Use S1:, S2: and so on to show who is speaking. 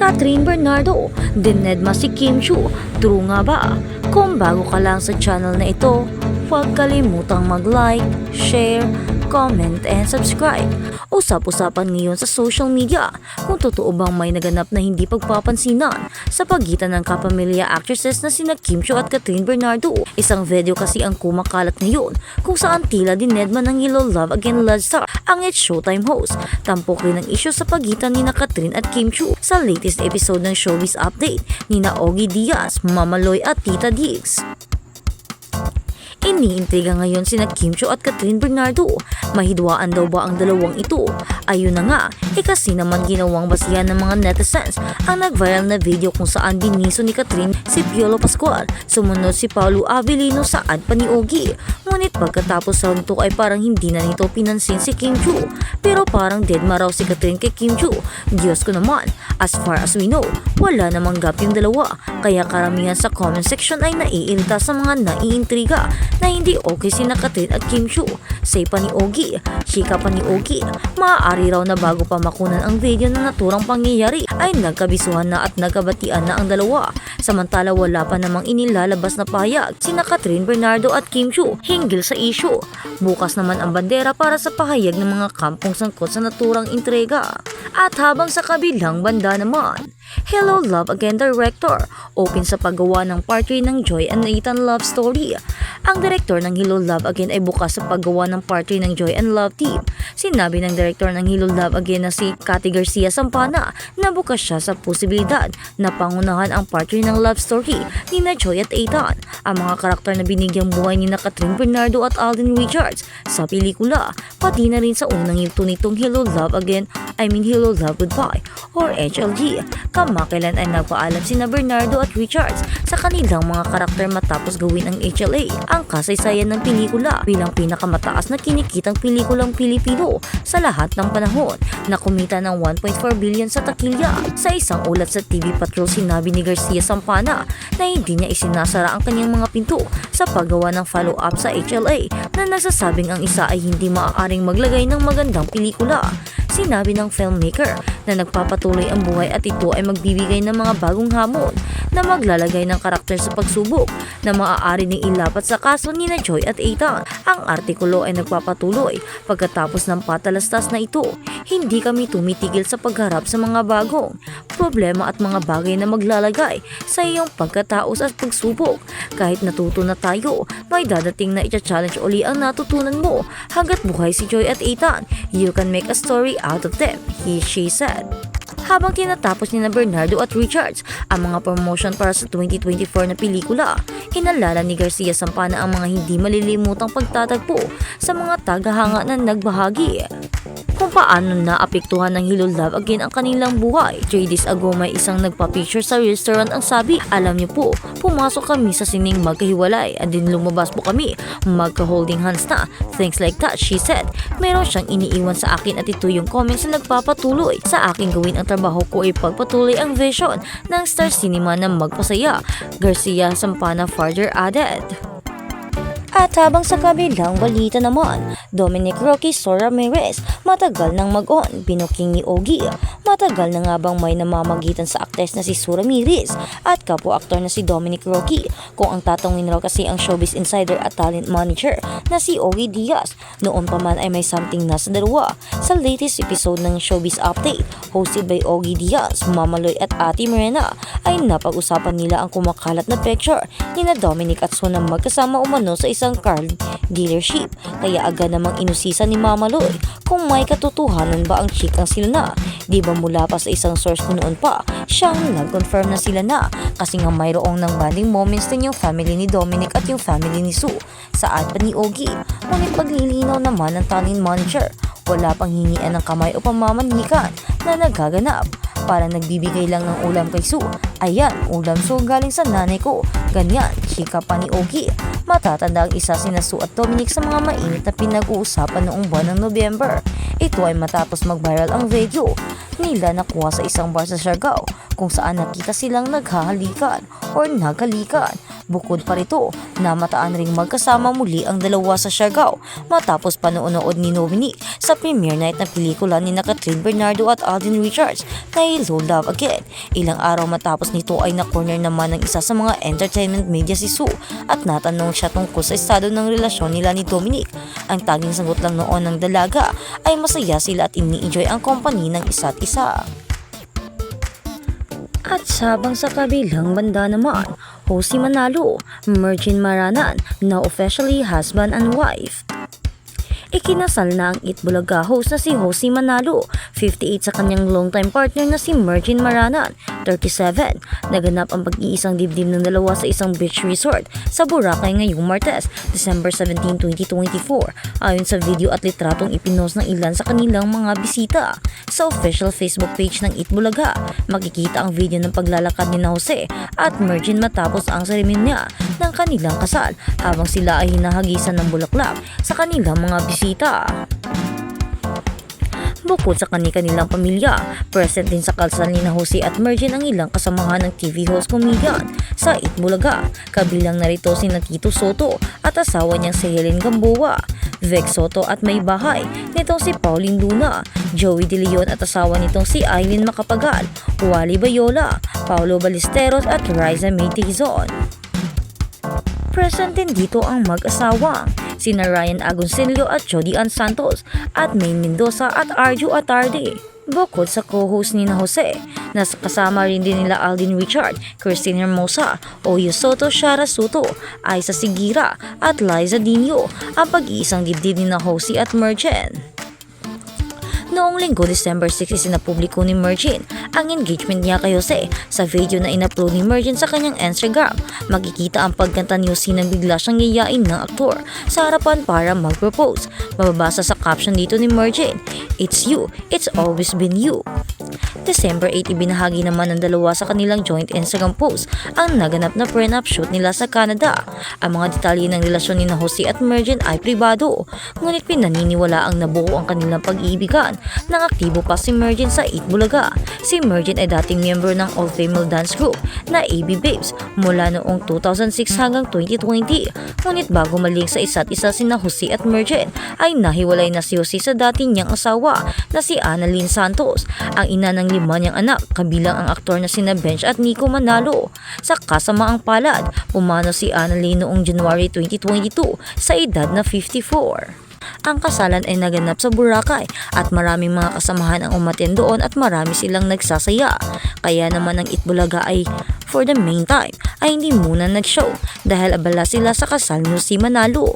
S1: Catherine Bernardo, dinedma si Kim Chiu. True nga ba? Kung bago ka lang sa channel na ito, huwag kalimutang mag-like, share, comment, and subscribe. Usap-usapan ngayon sa social media kung totoo bang may naganap na hindi pagpapansinan sa pagitan ng kapamilya actresses na sina Kim Chiu at Catherine Bernardo. Isang video kasi ang kumakalat ngayon kung saan tila dinedma ng Hello Love Again Love star ang It's Showtime host. Tampok rin ang isyu sa pagitan ni Catherine at Kim Chiu sa latest episode ng Showbiz Update ni Ogie Diaz, Mama Loy at Tita Diggs. Iniintriga ngayon sina Kim Chiu at Catherine Bernardo. Mahidwaan daw ba ang dalawang ito? Ayun na nga, kasi naman ginawang basihan ng mga netizens ang nag-viral na video kung saan biniso ni Catherine si Piolo Pascual. Sumunod si Paulo Avellino sa ad pa ni Ogie. Ngunit pagkatapos sa nito ay parang hindi na nito pinansin si Kim Chiu. Pero parang deadma raw si Catherine kay Kim Chiu. Diyos ko naman, as far as we know, wala namang gap yung dalawa. Kaya karamihan sa comment section ay naiirita sa mga naiintriga na hindi okay sina Catherine at Kim Chiu. Say pa ni Ogie, chika pa ni Ogie, maaari raw na bago pa makunan ang video na naturang pangyayari ay nagkabisuhan na at nagkabatian na ang dalawa. Samantala wala pa namang inilalabas na pahayag sina Catherine Bernardo at Kim Chiu hinggil sa issue. Bukas naman ang bandera para sa pahayag ng mga kampong sangkot sa naturang intriga. At habang sa kabilang banda naman, Hello Love Again director open sa paggawa ng part 3 ng Joy and Nathan love story. Ang direktor ng Hello Love Again ay bukas sa paggawa ng part 3 ng Joy and Love team. Sinabi ng direktor ng Hello Love Again na si Cathy Garcia Sampana na bukas siya sa posibilidad na pangunahan ang part 3 ng love story ni na Joy at Ethan. Ang mga karakter na binigyang buhay ni na Catherine Bernardo at Alden Richards sa pelikula, pati na rin sa unang yugto nitong Hello Love Again, Hello Love Goodbye or HLG. Kamakailan ay nagpaalam sina Bernardo at Richards sa kanilang mga karakter matapos gawin ang HLA, ang kasaysayan ng pelikula bilang pinakamataas na kinikitang pelikulang Pilipino sa lahat ng panahon na kumita ng 1.4 billion sa takilya. Sa isang ulat sa TV Patrol, sinabi ni Garcia Sampana na hindi niya isinasara ang kanyang mga pinto sa paggawa ng follow-up sa HLA na nagsasabing ang isa ay hindi maaaring maglagay ng magandang pelikula. Sinabi ng filmmaker na nagpapatuloy ang buhay at ito ay magbibigay ng mga bagong hamon na maglalagay ng karakter sa pagsubok na maaari ning ilapat sa kaso ni na Joy at Ethan. Ang artikulo ay nagpapatuloy pagkatapos ng patalastas na ito. Hindi kami tumitigil sa pagharap sa mga bagong problema at mga bagay na maglalagay sa iyong pagkataos at pagsubok. Kahit natuto na tayo, may dadating na i-challenge uli ang natutunan mo. Hanggat buhay si Joy at Ethan, you can make a story out of them, she said. Habang tinatapos ni na Bernardo at Richards ang mga promotion para sa 2024 na pelikula, inalala ni Garcia Sampana ang mga hindi malilimutang pagtatagpo sa mga tagahanga na nagbahagi kung paano naapektuhan ng Hello Love Again ang kanilang buhay. 3 days ago may isang nagpa-picture sa restaurant ang sabi, alam niyo po, pumasok kami sa sining magkahiwalay at din lumabas po kami magka-holding hands na. Things like that, she said. Meron siyang iniiwan sa akin at ito yung comments na nagpapatuloy sa aking gawin ang trabaho ko ay pagpatuloy ang vision ng Star Cinema na magpasaya, Garcia Sampana further added. At habang sa kabilang balita naman, Dominic Roque Sora Ramirez matagal nang mag-on, binuking ni Ogie. Matagal na nga bang may namamagitan sa aktres na si Sora Ramirez at kapwa-aktor na si Dominic Roque? Kung ang tatawagin raw kasi ang showbiz insider at talent manager na si Ogie Diaz, noon pa man ay may something na sa dalawa. Sa latest episode ng Showbiz Update, hosted by Ogie Diaz, Mama Loy at Ate Mirena, ay napag-usapan nila ang kumakalat na picture ni na Dominic at Sona magkasama umano sa isang car dealership. Kaya agad namang inusisa ni Mama Loy kung may katotohanan ba ang chikang sila na. Di ba mula pa sa isang source ko noon pa, siyang nag-confirm na sila na kasi nga mayroong ng bonding moments din yung family ni Dominic at yung family ni Sue sa ad pa ni Ogie. Ngunit paglilinaw naman ng talent manager, wala pang hingian ng kamay o pamamanhikan na nagaganap. Parang nagbibigay lang ng ulam kay Sue. Ayan, ulam Sue galing sa nanay ko. Ganyan, chika pa ni Ogie. Matatanda ang isa sina Sue at Dominic sa mga mainit na pinag-uusapan noong buwan ng November. Ito ay matapos mag-viral ang video nila nakuha sa isang bar sa Siargao kung saan nakita silang naghahalikan or naghalikan. Bukod pa rito, namataan ring magkasama muli ang dalawa sa Siargao matapos panonood ni Dominic sa premiere night na pelikula ni Catherine Bernardo at Alden Richards na Hello Love Again. Ilang araw matapos nito ay na-corner naman ng isa sa mga entertainment media si Sue at natanong siya tungkol sa estado ng relasyon nila ni Dominic. Ang tanging sagot lang noon ng dalaga ay masaya sila at ini-enjoy ang company ng isa't isa. At sabang sa kabilang banda naman, Jose Manalo, Mergin Maranan, now officially husband and wife. Ikinasal na ang Itbulaga host na si Jose Manalo, 58 sa kanyang longtime partner na si Mergin Maranan, 37. Naganap ang pag-iisang dibdib ng dalawa sa isang beach resort sa Boracay ngayong Martes, December 17, 2024. Ayon sa video at litratong ipinost ng ilan sa kanilang mga bisita. Sa official Facebook page ng Itbulaga, makikita ang video ng paglalakad ni Jose at Mergin matapos ang seremonya ng kanilang kasal habang sila ay hinahagisan ng bulaklak sa kanilang mga bisita. Bukod sa kanilang pamilya, present din sa kasal ni Jose at Mergin ang ilang kasamahan ng TV host comedian sa Itbulaga. Kabilang narito si Tito Soto at asawa niyang si Helen Gamboa, Vic Soto at may bahay nitong si Pauline Luna, Joey De Leon at asawa nitong si Aileen Macapagal, Wally Bayola, Paulo Ballesteros at Riza May Tizon. Present din dito ang mag-asawang sina Ryan Agoncillo at Jody Ann Santos at Maine Mendoza at Arjo Atarde. Bukod sa co-host ni Jose, kasama rin din nila Alden Richard, Christine Hermosa, Oyo Soto, Shara Soto, Aiza Sigira at Liza Dino ang pag-iisang dibdib ni Jose at Mergin. Noong linggo, December 6, isinapubliko ni Mergin ang engagement niya kay Jose. Sa video na in-upload ni Mergin sa kanyang Instagram, makikita ang pagkanta ni Jose nang bigla siyang yayain ng aktor sa harapan para mag-propose. Mababasa sa caption dito ni Mergin, "It's you, it's always been you." December 8, ibinahagi naman ng dalawa sa kanilang joint Instagram post ang naganap na prenup shoot nila sa Canada. Ang mga detalye ng relasyon ni Jose at Mergin ay pribado, ngunit pinaniniwala ang nabuo ang kanilang pag-iibigan nang aktibo pa si Mergin sa Itbulaga. Si Mergin ay dating miyembro ng all-female dance group na AB Babes mula noong 2006 hanggang 2020. Ngunit bago maling sa isa't isa sina Jose at Mergin ay nahiwalay na si Jose sa dati niyang asawa na si Annalyn Santos, ang ina ng 5 niyang anak, kabilang ang aktor na sina Bench at Nico Manalo. Sa kasamaang palad, pumanaw si Annalyn noong January 2022 sa edad na 54. Ang kasalan ay naganap sa Boracay at maraming mga kasamahan ang umattend doon at marami silang nagsasaya. Kaya naman ang Itbulaga ay for the meantime ay hindi muna nag-show dahil abala sila sa kasal ni Jose Manalo.